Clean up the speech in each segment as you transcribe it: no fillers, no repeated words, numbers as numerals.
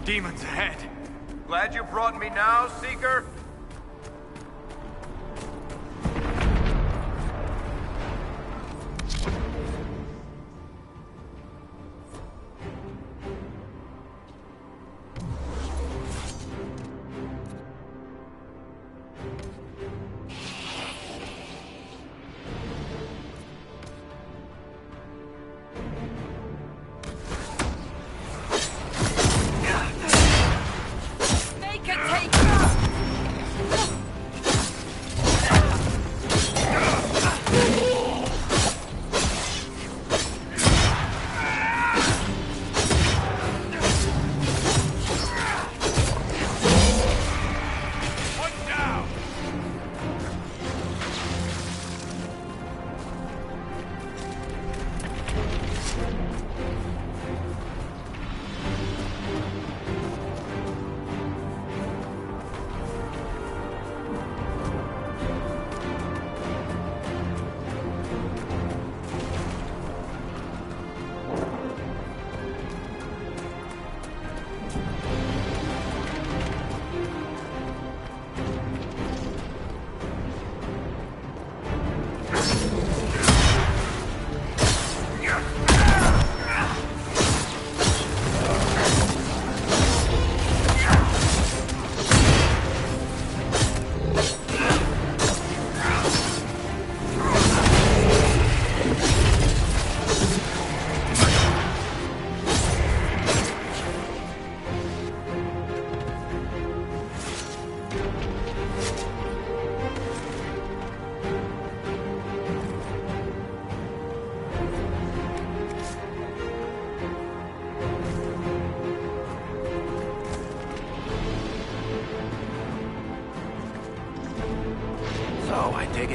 Demons ahead. Glad you brought me now, Seeker?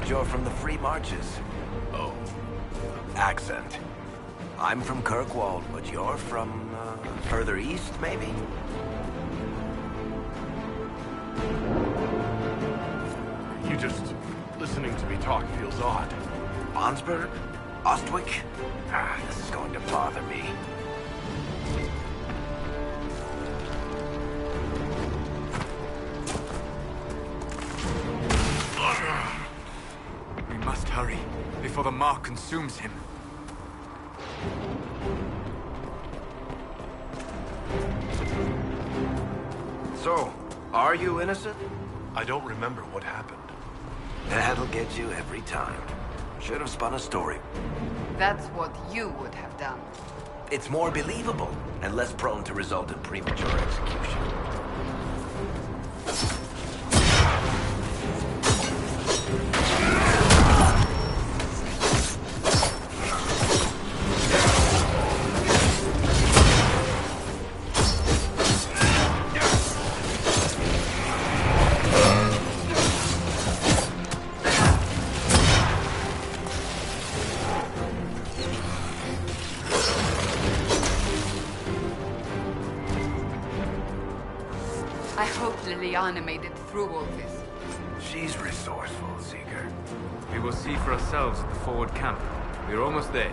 You're from the Free Marches. Oh. Accent. I'm from Kirkwall, but you're from, further east, maybe? You just... listening to me talk feels odd. Bonsberg? Ostwick? This is going to bother me. Hurry, before the mark consumes him. So, are you innocent? I don't remember what happened. That'll get you every time. Should have spun a story. That's what you would have done. It's more believable, and less prone to result in premature execution. Liliana made it through all this. She's resourceful, Seeker. We will see for ourselves at the forward camp. We're almost there.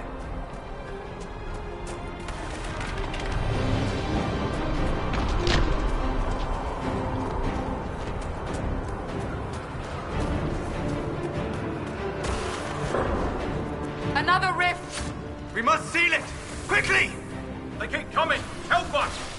Another rift! We must seal it! Quickly! They keep coming! Help us!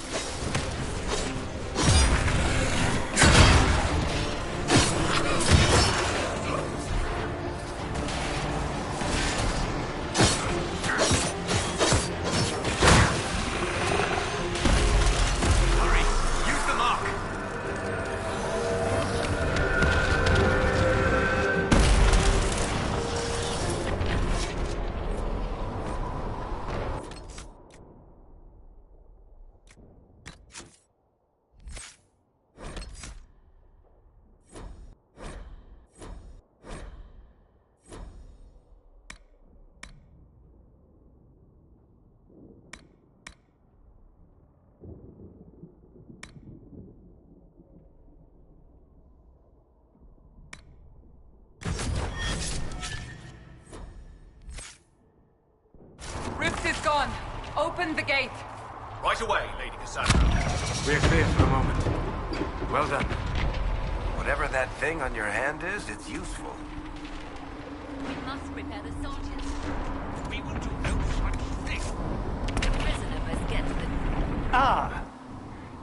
Rift is gone. Open the gate. Right away, Lady Cassandra. We're clear for the moment. Well done. Whatever that thing on your hand is, it's useful. We must prepare the soldiers. We will do no such thing. The prisoner must get to the... Ah!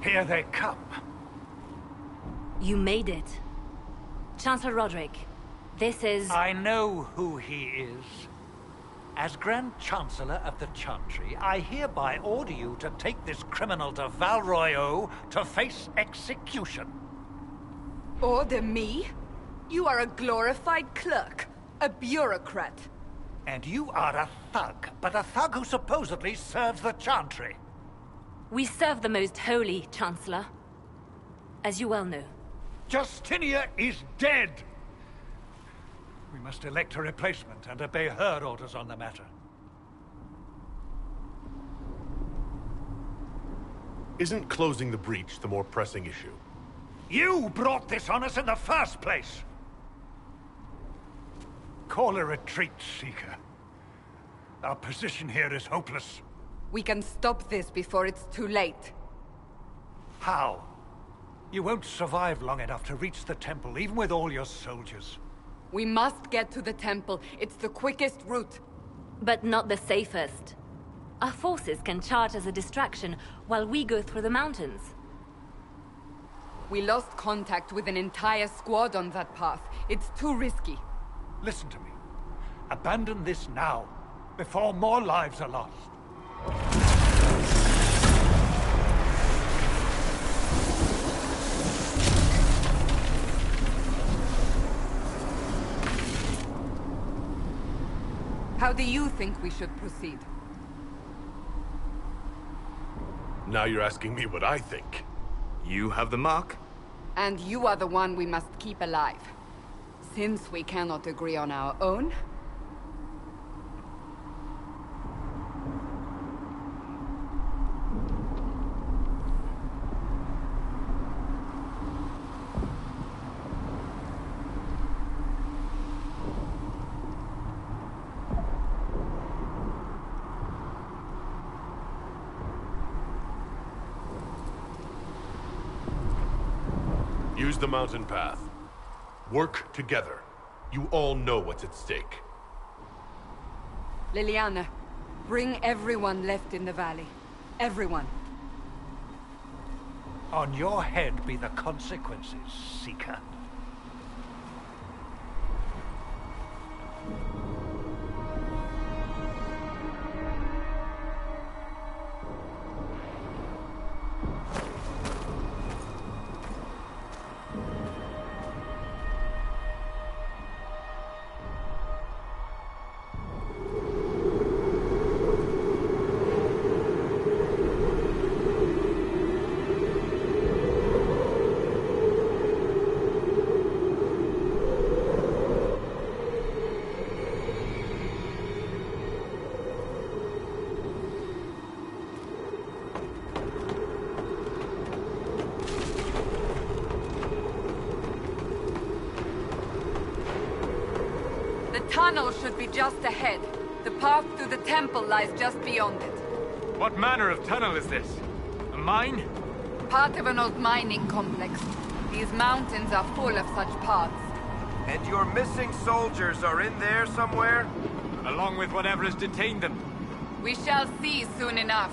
Here they come. You made it. Chancellor Roderick, this is... I know who he is. As Grand Chancellor of the Chantry, I hereby order you to take this criminal to Val Royeaux to face execution. Order me? You are a glorified clerk, a bureaucrat. And you are a thug, but a thug who supposedly serves the Chantry. We serve the most holy, Chancellor. As you well know. Justinia is dead! We must elect a replacement and obey her orders on the matter. Isn't closing the breach the more pressing issue? You brought this on us in the first place! Call a retreat, Seeker. Our position here is hopeless. We can stop this before it's too late. How? You won't survive long enough to reach the temple, even with all your soldiers. We must get to the temple. It's the quickest route. But not the safest. Our forces can charge as a distraction while we go through the mountains. We lost contact with an entire squad on that path. It's too risky. Listen to me. Abandon this now, before more lives are lost. How do you think we should proceed? Now you're asking me what I think. You have the mark? And you are the one we must keep alive. Since we cannot agree on our own... Use the mountain path. Work together. You all know what's at stake. Liliana, bring everyone left in the valley. Everyone. On your head be the consequences, Seeker. The tunnel should be just ahead. The path to the temple lies just beyond it. What manner of tunnel is this? A mine? Part of an old mining complex. These mountains are full of such paths. And your missing soldiers are in there somewhere? Along with whatever has detained them. We shall see soon enough.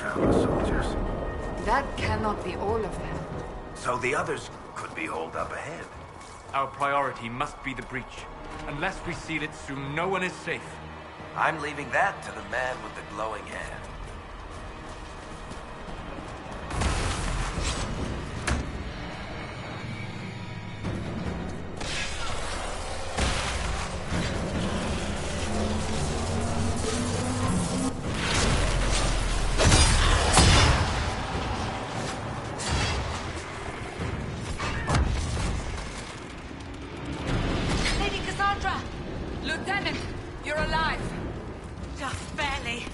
found the soldiers. That cannot be all of them. So the others could be holed up ahead. Our priority must be the breach. Unless we seal it soon, no one is safe. I'm leaving that to the man with the glowing hand. Lady Cassandra! Lieutenant, you're alive. Just barely.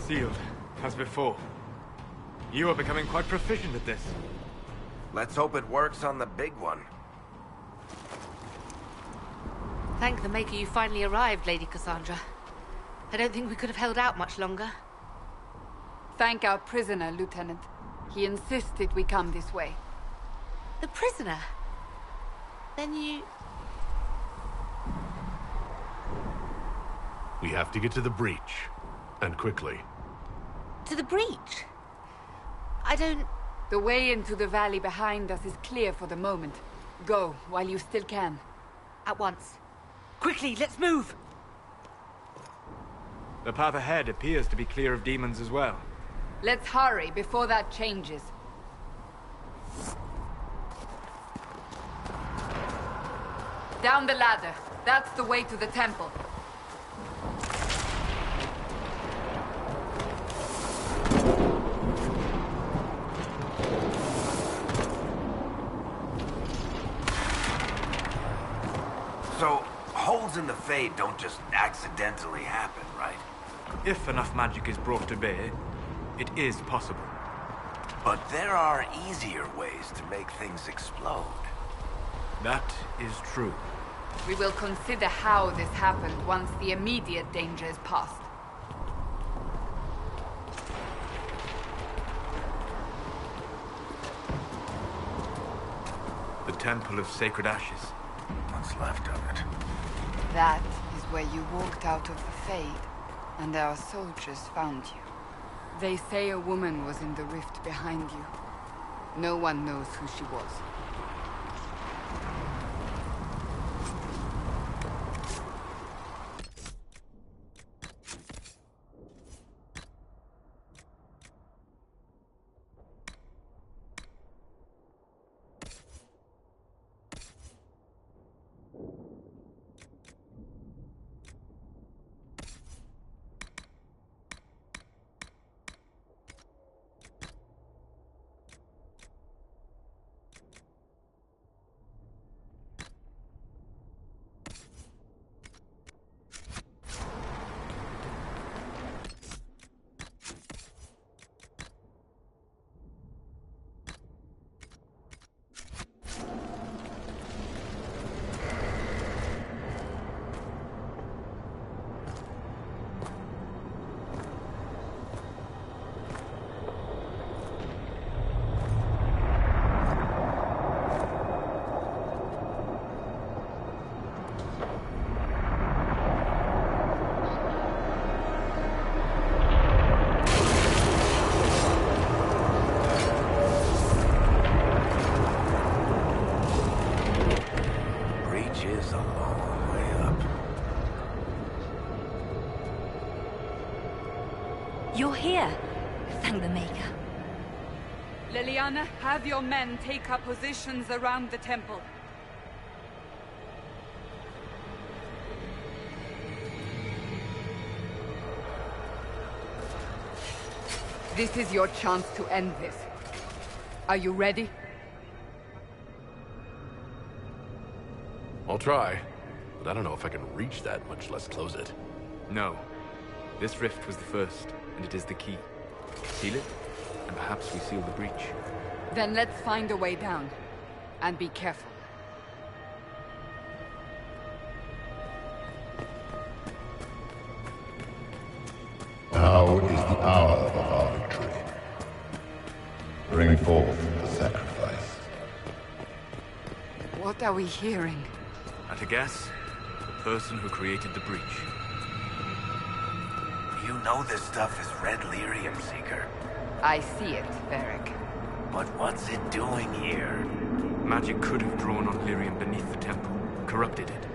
Sealed, as before. You are becoming quite proficient at this. Let's hope it works on the big one. Thank the Maker you finally arrived, Lady Cassandra. I don't think we could have held out much longer. Thank our prisoner, Lieutenant. He insisted we come this way. The prisoner? Then you... We have to get to the breach. And quickly. To the breach? I don't... The way into the valley behind us is clear for the moment. Go, while you still can. At once. Quickly, let's move! The path ahead appears to be clear of demons as well. Let's hurry before that changes. Down the ladder. That's the way to the temple. So, holes in the Fade don't just accidentally happen, right? If enough magic is brought to bear, it is possible. But there are easier ways to make things explode. That is true. We will consider how this happened once the immediate danger is past. The Temple of Sacred Ashes. What's left of it? That is where you walked out of the Fade, and our soldiers found you. They say a woman was in the rift behind you. No one knows who she was. You're here. Thank the Maker. Liliana, have your men take up positions around the temple. This is your chance to end this. Are you ready? I'll try, but I don't know if I can reach that, much less close it. No. This rift was the first, and it is the key. Seal it, and perhaps we seal the breach. Then let's find a way down. And be careful. Now is the hour of our victory. Bring forth the sacrifice. What are we hearing? At a guess, the person who created the breach. You know this stuff is Red Lyrium, Seeker. I see it, Varric. But what's it doing here? Magic could have drawn on lyrium beneath the temple, corrupted it.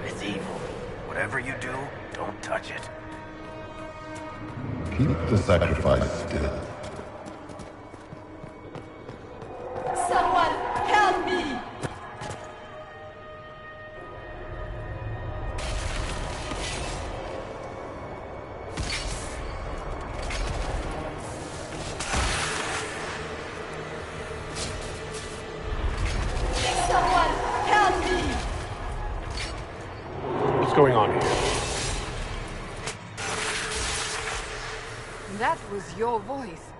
It's evil. Whatever you do, don't touch it. Keep the sacrifice still. Someone help me! Someone help me! What's going on here? That was your voice.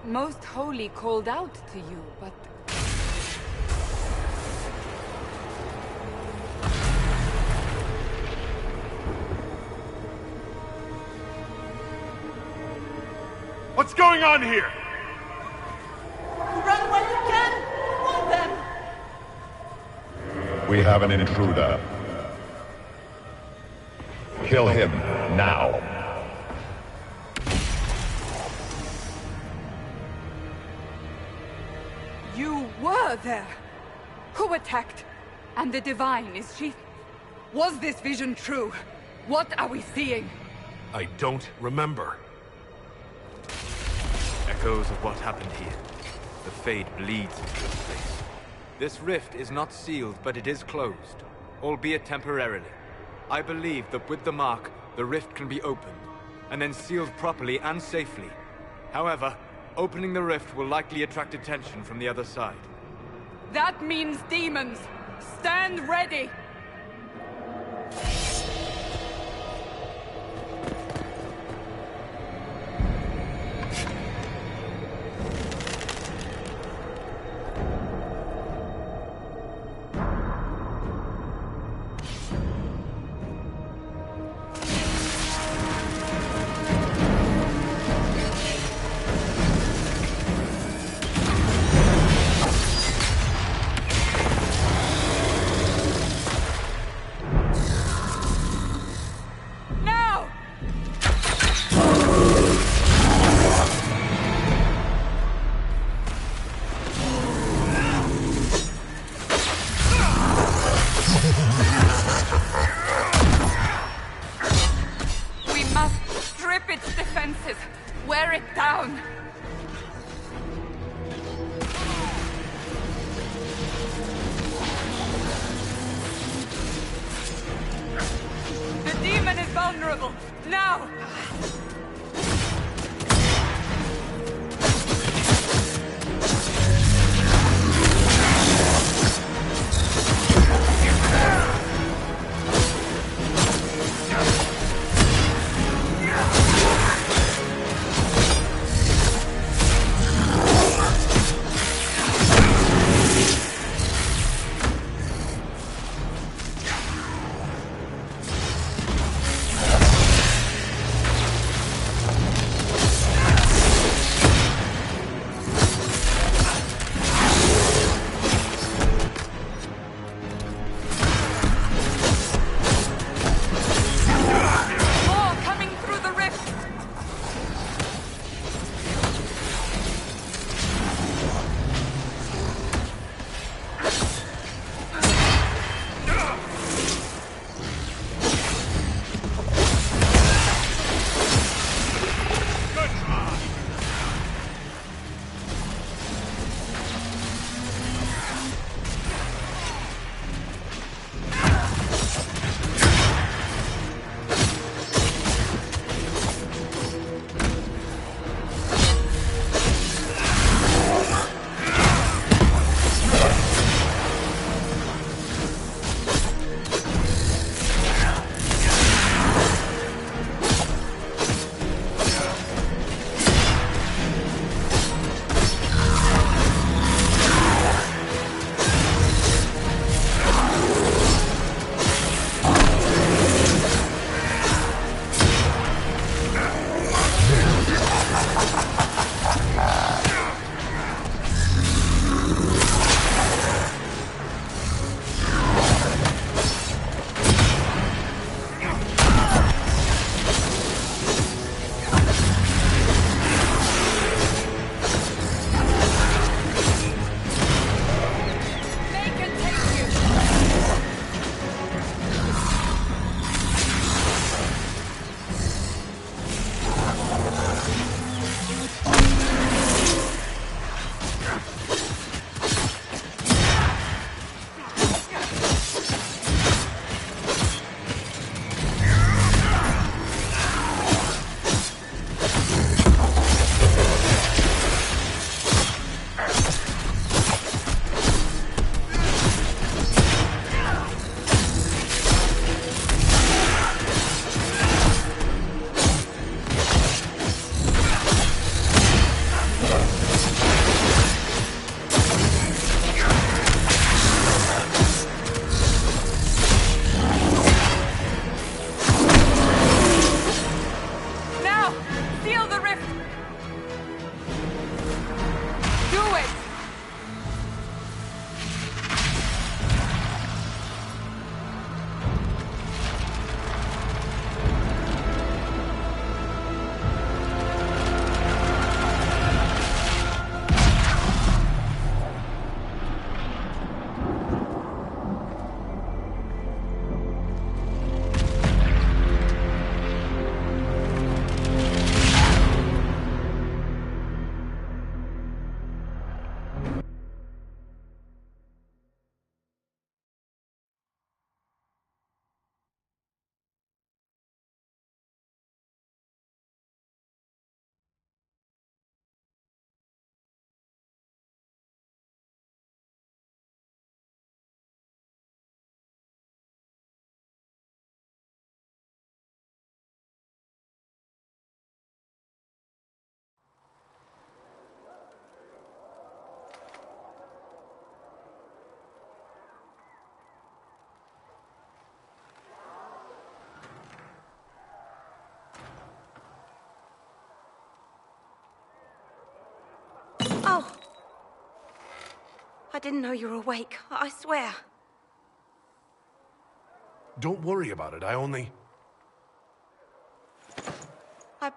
Most Holy called out to you, but... What's going on here? Run when you can! Want them! We have an intruder. Kill him now. You were there! Who attacked? And the Divine, is she... Was this vision true? What are we seeing? I don't remember. Echoes of what happened here. The Fade bleeds into this place. This rift is not sealed, but it is closed, albeit temporarily. I believe that with the mark, the rift can be opened, and then sealed properly and safely. However, opening the rift will likely attract attention from the other side. That means demons! Stand ready! Wear it down! The demon is vulnerable! Now! I didn't know you were awake, I swear. Don't worry about it, I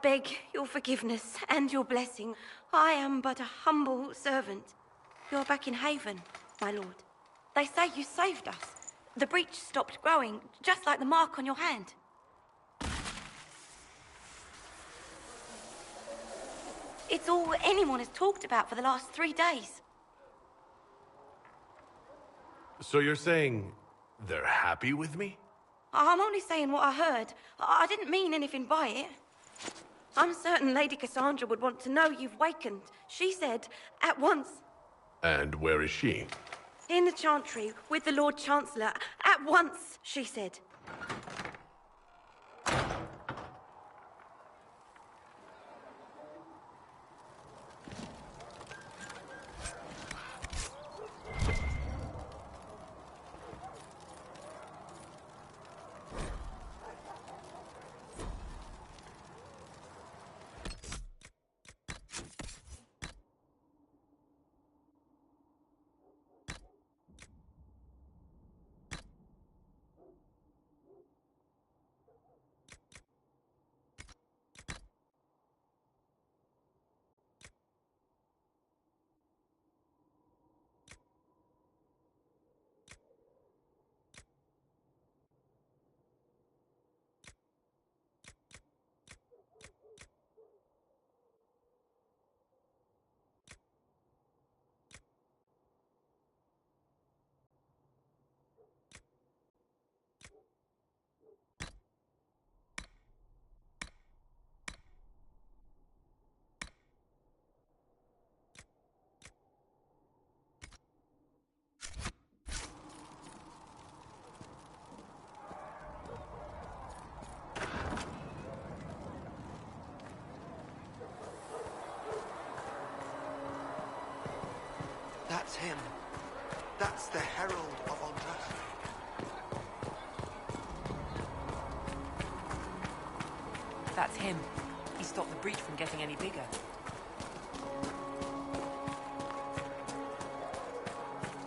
beg your forgiveness and your blessing. I am but a humble servant. You're back in Haven, my lord. They say you saved us. The breach stopped growing, just like the mark on your hand. It's all anyone has talked about for the last 3 days. So you're saying they're happy with me? I'm only saying what I heard. I didn't mean anything by it. I'm certain Lady Cassandra would want to know you've wakened. She said, at once. And where is she? In the Chantry, with the Lord Chancellor. At once, she said. That's him. That's the Herald of Andraste. That's him. He stopped the breach from getting any bigger.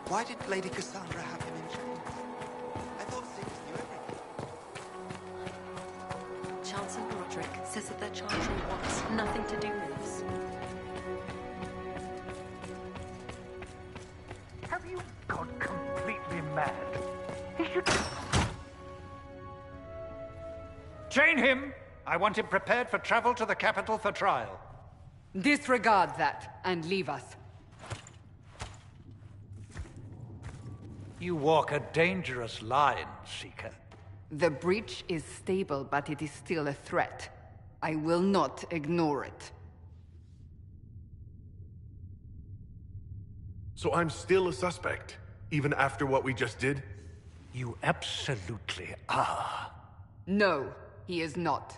Why did Lady Cassandra have him in chains? I thought Six knew everything. Chancellor Roderick says that their Chantry wants nothing to do with us. Have you gone completely mad? He should... Chain him! I want him prepared for travel to the capital for trial. Disregard that and leave us. You walk a dangerous line, Seeker. The breach is stable, but it is still a threat. I will not ignore it. So I'm still a suspect, even after what we just did? You absolutely are. No, he is not.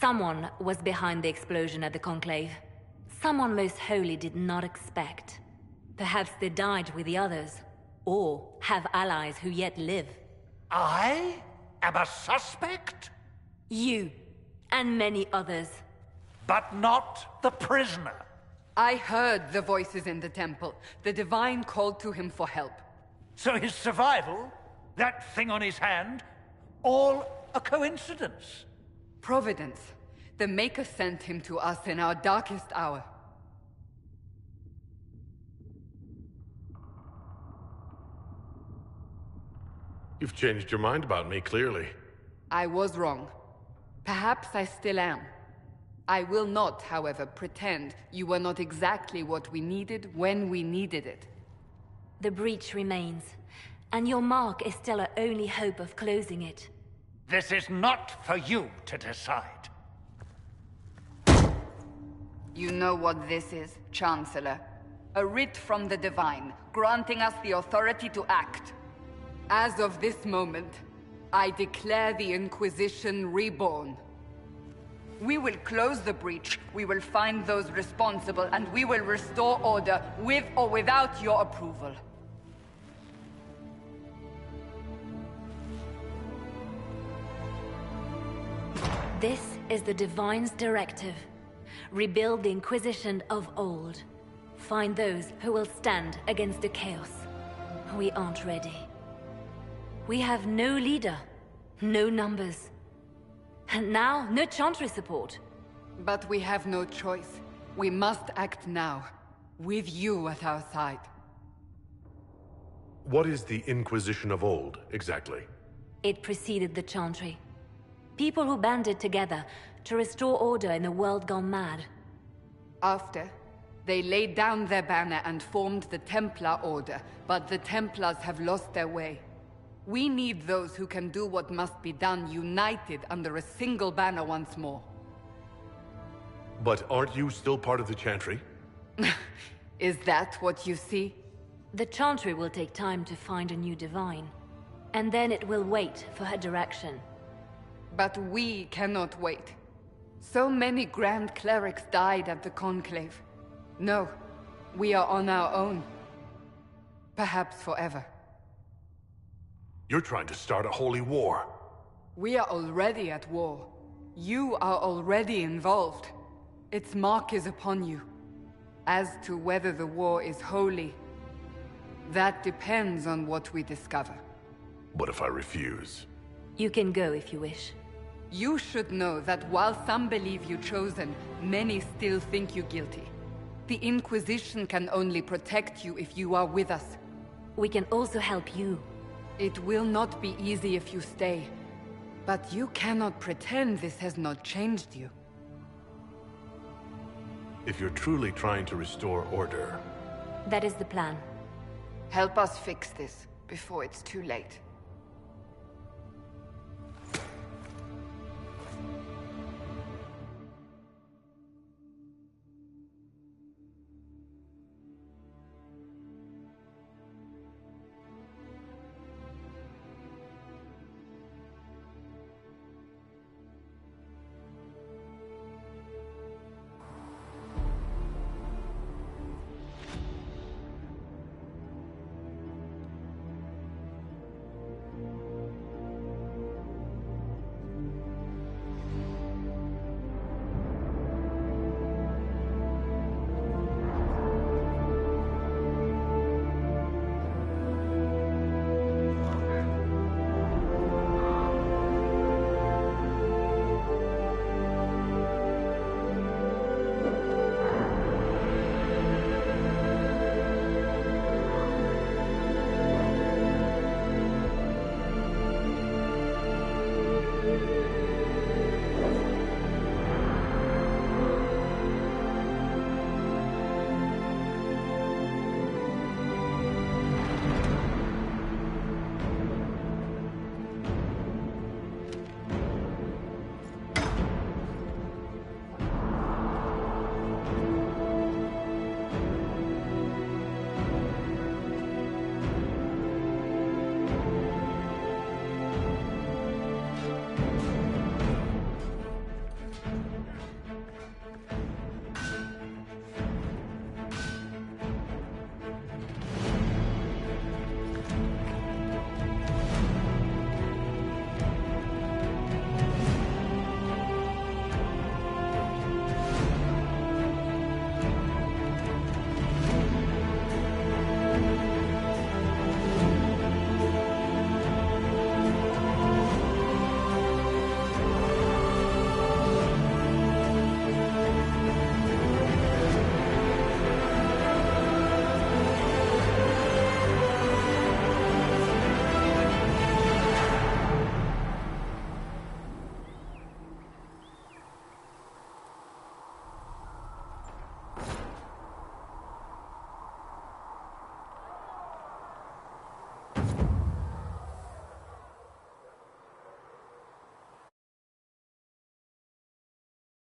Someone was behind the explosion at the Conclave. Someone Most Holy did not expect. Perhaps they died with the others, or have allies who yet live. I am a suspect? You, and many others. But not the prisoner. I heard the voices in the temple. The Divine called to him for help. So his survival, that thing on his hand, all a coincidence? Providence. The Maker sent him to us in our darkest hour. You've changed your mind about me, clearly. I was wrong. Perhaps I still am. I will not, however, pretend you were not exactly what we needed when we needed it. The breach remains, and your mark is still our only hope of closing it. This is not for you to decide. You know what this is, Chancellor. A writ from the Divine, granting us the authority to act. As of this moment, I declare the Inquisition reborn. We will close the breach, we will find those responsible, and we will restore order, with or without your approval. This is the Divine's directive. Rebuild the Inquisition of old. Find those who will stand against the chaos. We aren't ready. We have no leader, no numbers. And now, no Chantry support. But we have no choice. We must act now, with you at our side. What is the Inquisition of old, exactly? It preceded the Chantry. People who banded together to restore order in a world gone mad. After, they laid down their banner and formed the Templar Order, but the Templars have lost their way. We need those who can do what must be done, united under a single banner once more. But aren't you still part of the Chantry? Is that what you see? The Chantry will take time to find a new divine. And then it will wait for her direction. But we cannot wait. So many Grand Clerics died at the Conclave. No, we are on our own. Perhaps forever. You're trying to start a holy war. We are already at war. You are already involved. Its mark is upon you. As to whether the war is holy, that depends on what we discover. What if I refuse? You can go if you wish. You should know that while some believe you chosen, many still think you guilty. The Inquisition can only protect you if you are with us. We can also help you. It will not be easy if you stay. But you cannot pretend this has not changed you. If you're truly trying to restore order... That is the plan. Help us fix this, before it's too late.